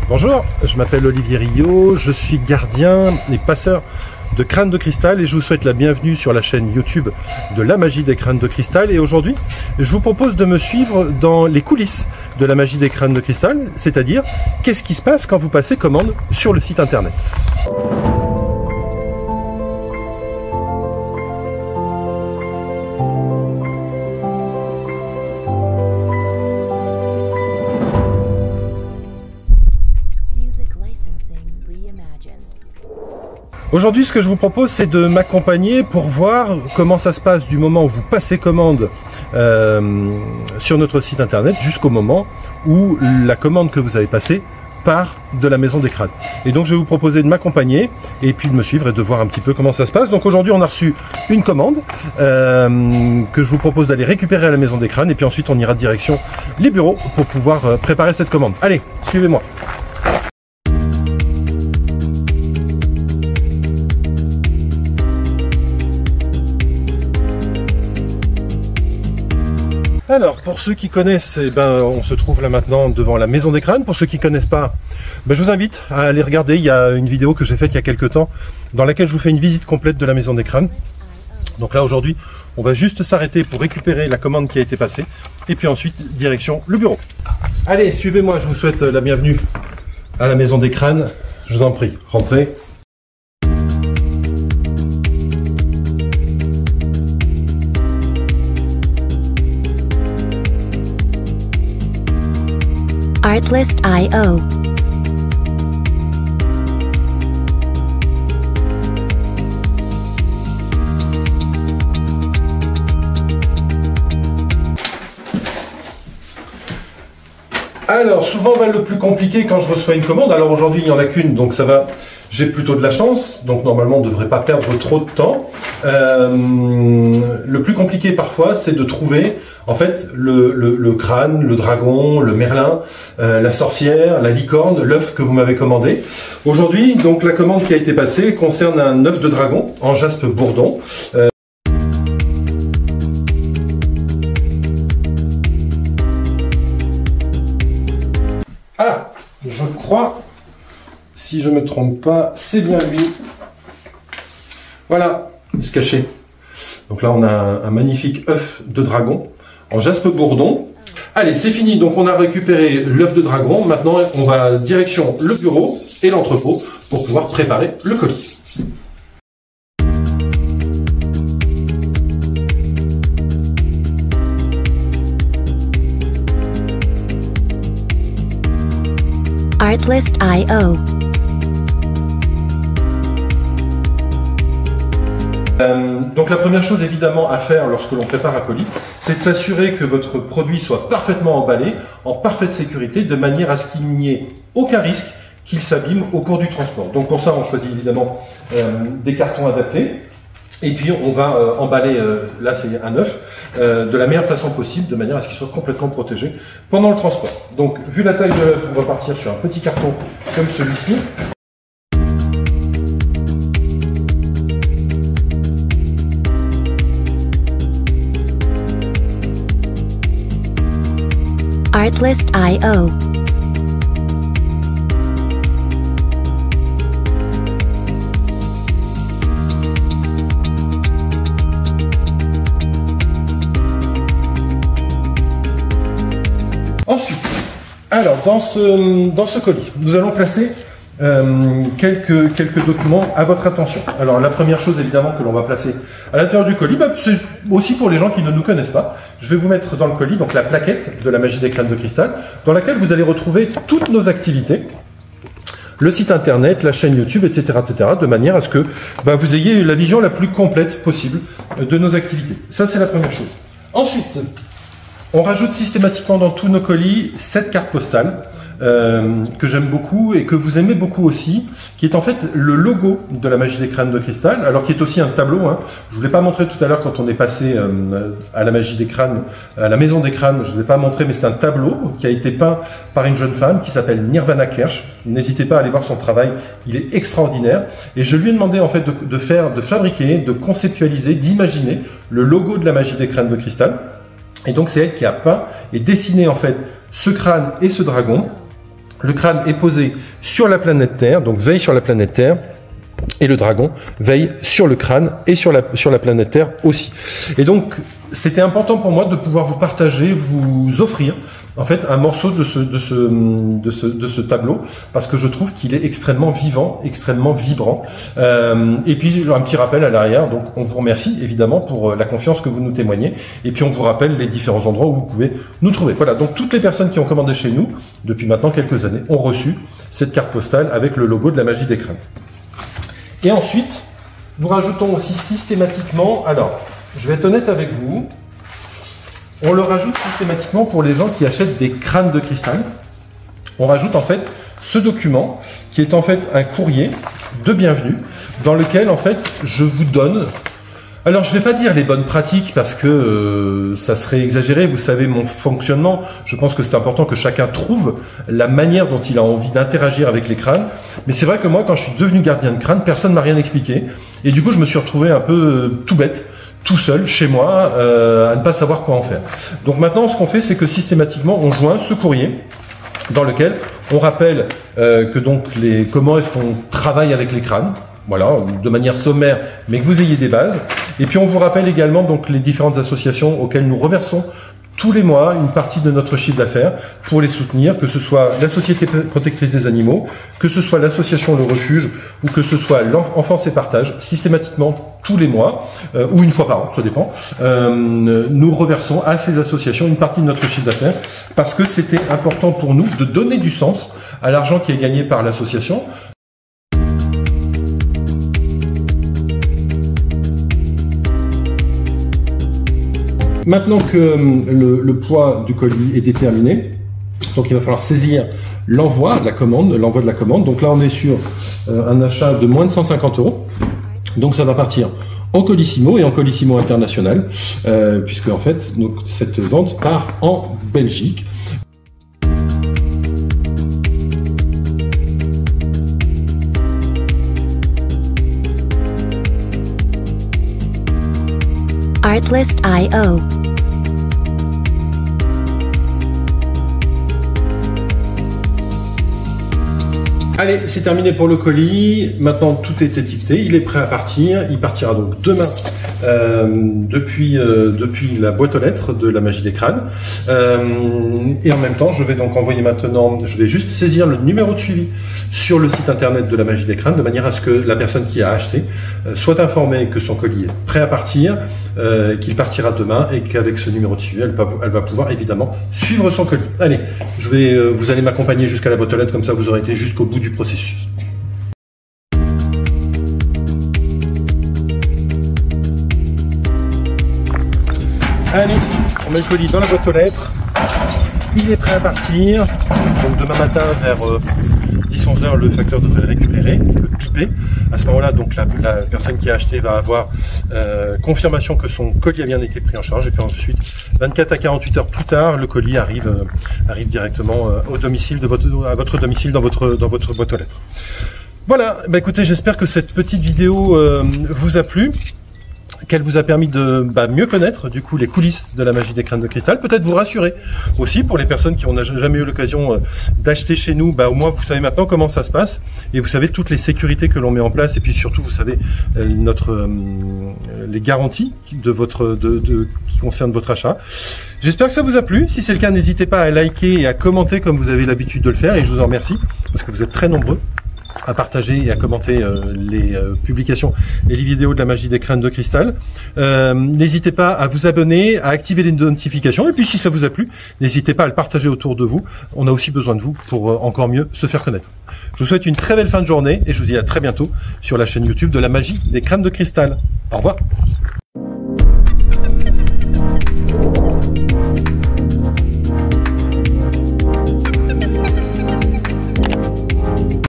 Bonjour, je m'appelle Olivier Rio, je suis gardien et passeur de crânes de cristal et je vous souhaite la bienvenue sur la chaîne YouTube de la magie des crânes de cristal. Et aujourd'hui, je vous propose de me suivre dans les coulisses de la magie des crânes de cristal, c'est-à-dire qu'est-ce qui se passe quand vous passez commande sur le site internet. Aujourd'hui, ce que je vous propose, c'est de m'accompagner pour voir comment ça se passe du moment où vous passez commande sur notre site internet jusqu'au moment où la commande que vous avez passée part de la maison des crânes. Et donc, je vais vous proposer de m'accompagner et puis de me suivre et de voir un petit peu comment ça se passe. Donc aujourd'hui, on a reçu une commande que je vous propose d'aller récupérer à la maison des crânes et puis ensuite, on ira direction les bureaux pour pouvoir préparer cette commande. Allez, suivez-moi. Alors, pour ceux qui connaissent, on se trouve là maintenant devant la maison des crânes. Pour ceux qui ne connaissent pas, je vous invite à aller regarder. Il y a une vidéo que j'ai faite il y a quelques temps dans laquelle je vous fais une visite complète de la maison des crânes. Donc là, aujourd'hui, on va juste s'arrêter pour récupérer la commande qui a été passée. Et puis ensuite, direction le bureau. Allez, suivez-moi, je vous souhaite la bienvenue à la maison des crânes. Je vous en prie, rentrez. Artlist.io. Alors, souvent le plus compliqué quand je reçois une commande, alors aujourd'hui il n'y en a qu'une, donc ça va, j'ai plutôt de la chance, donc normalement on ne devrait pas perdre trop de temps. Le plus compliqué parfois, c'est de trouver en fait le crâne, le dragon, le merlin, la sorcière, la licorne, l'œuf que vous m'avez commandé. Aujourd'hui, donc la commande qui a été passée concerne un œuf de dragon en jaspe bourdon. Ah, je crois, si je me trompe pas, c'est bien lui. Voilà, il se cachait. Donc là, on a un magnifique œuf de dragon en jaspe bourdon. Allez, c'est fini. Donc, on a récupéré l'œuf de dragon. Maintenant, on va direction le bureau et l'entrepôt pour pouvoir préparer le colis. Artlist.io. Donc la première chose évidemment à faire lorsque l'on prépare un colis, c'est de s'assurer que votre produit soit parfaitement emballé, en parfaite sécurité, de manière à ce qu'il n'y ait aucun risque qu'il s'abîme au cours du transport. Donc pour ça, on choisit évidemment des cartons adaptés. Et puis on va emballer, là c'est un œuf, de la meilleure façon possible, de manière à ce qu'il soit complètement protégé pendant le transport. Donc vu la taille de l'œuf, on va partir sur un petit carton comme celui-ci. Artlist.io. Ensuite, alors dans ce colis, nous allons placer quelques documents à votre attention. Alors la première chose évidemment que l'on va placer à l'intérieur du colis, c'est aussi pour les gens qui ne nous connaissent pas. Je vais vous mettre dans le colis donc la plaquette de la magie des crânes de cristal, dans laquelle vous allez retrouver toutes nos activités, le site internet, la chaîne YouTube, etc., de manière à ce que vous ayez la vision la plus complète possible de nos activités. Ça, c'est la première chose. Ensuite, on rajoute systématiquement dans tous nos colis 7 cartes postales que j'aime beaucoup et que vous aimez beaucoup aussi, qui est en fait le logo de la magie des crânes de cristal, alors qui est aussi un tableau. Je ne vous l'ai pas montré tout à l'heure quand on est passé à la magie des crânes, à la maison des crânes, je ne vous ai pas montré, mais c'est un tableau qui a été peint par une jeune femme qui s'appelle Nirvana Kersh. N'hésitez pas à aller voir son travail, il est extraordinaire. Et je lui ai demandé en fait de fabriquer, de conceptualiser, d'imaginer le logo de la magie des crânes de cristal. Et donc c'est elle qui a peint et dessiné en fait ce crâne et ce dragon Le crâne est posé sur la planète Terre, donc veille sur la planète Terre. Et le dragon veille sur le crâne et sur la planète Terre aussi. Et donc, c'était important pour moi de pouvoir vous partager, vous offrir en fait un morceau de ce tableau, parce que je trouve qu'il est extrêmement vivant, extrêmement vibrant. Et puis un petit rappel à l'arrière, donc on vous remercie évidemment pour la confiance que vous nous témoignez, et puis on vous rappelle les différents endroits où vous pouvez nous trouver. Voilà, donc toutes les personnes qui ont commandé chez nous depuis maintenant quelques années ont reçu cette carte postale avec le logo de la magie des crânes. Et ensuite, nous rajoutons aussi systématiquement, alors, je vais être honnête avec vous, on le rajoute systématiquement pour les gens qui achètent des crânes de cristal. On rajoute en fait ce document qui est en fait un courrier de bienvenue dans lequel en fait je vous donne, alors je ne vais pas dire les bonnes pratiques parce que ça serait exagéré, vous savez mon fonctionnement, je pense que c'est important que chacun trouve la manière dont il a envie d'interagir avec les crânes, mais c'est vrai que moi quand je suis devenu gardien de crâne, personne ne m'a rien expliqué, et du coup je me suis retrouvé un peu tout bête, tout seul, chez moi, à ne pas savoir quoi en faire. Donc maintenant ce qu'on fait, c'est que systématiquement on joint ce courrier dans lequel on rappelle que donc comment est-ce qu'on travaille avec les crânes, voilà, de manière sommaire, mais que vous ayez des bases. Et puis on vous rappelle également donc les différentes associations auxquelles nous reversons tous les mois une partie de notre chiffre d'affaires pour les soutenir, que ce soit la Société protectrice des animaux, que ce soit l'association Le Refuge, ou que ce soit l'Enfance et Partage, systématiquement tous les mois, ou une fois par an, ça dépend, nous reversons à ces associations une partie de notre chiffre d'affaires, parce que c'était important pour nous de donner du sens à l'argent qui est gagné par l'association. Maintenant que le poids du colis est déterminé, donc il va falloir saisir l'envoi de la commande. Donc là, on est sur un achat de moins de 150 €. Donc ça va partir en Colissimo et en Colissimo international, puisque en fait, donc, cette vente part en Belgique. Artlist.io. Allez, c'est terminé pour le colis. Maintenant, tout est étiqueté. Il est prêt à partir. Il partira donc demain depuis la boîte aux lettres de la magie des crânes. Et en même temps, je vais donc envoyer maintenant, je vais juste saisir le numéro de suivi sur le site internet de la magie des crânes, de manière à ce que la personne qui a acheté soit informée que son colis est prêt à partir, qu'il partira demain, et qu'avec ce numéro de suivi, elle va pouvoir évidemment suivre son colis. Allez, vous allez m'accompagner jusqu'à la boîte aux lettres, comme ça vous aurez été jusqu'au bout du processus. Allez, on met le colis dans la boîte aux lettres. Il est prêt à partir. Donc demain matin vers 10-11 h, le facteur devrait le récupérer, le piper. À ce moment-là, donc la personne qui a acheté va avoir confirmation que son colis a bien été pris en charge. Et puis ensuite, 24 à 48 heures plus tard, le colis arrive directement au domicile à votre domicile dans votre boîte aux lettres. Voilà. Bah écoutez, j'espère que cette petite vidéo vous a plu, qu'elle vous a permis de mieux connaître du coup les coulisses de la magie des crânes de cristal, peut-être vous rassurer aussi pour les personnes qui n'ont jamais eu l'occasion d'acheter chez nous. Au moins vous savez maintenant comment ça se passe, et vous savez toutes les sécurités que l'on met en place, et puis surtout vous savez les garanties qui concernent votre achat. J'espère que ça vous a plu. Si c'est le cas, n'hésitez pas à liker et à commenter comme vous avez l'habitude de le faire, et je vous en remercie parce que vous êtes très nombreux à partager et à commenter les publications et les vidéos de la magie des crânes de cristal. N'hésitez pas à vous abonner, à activer les notifications, et puis si ça vous a plu, n'hésitez pas à le partager autour de vous. On a aussi besoin de vous pour encore mieux se faire connaître. Je vous souhaite une très belle fin de journée, et je vous dis à très bientôt sur la chaîne YouTube de la magie des crânes de cristal. Au revoir.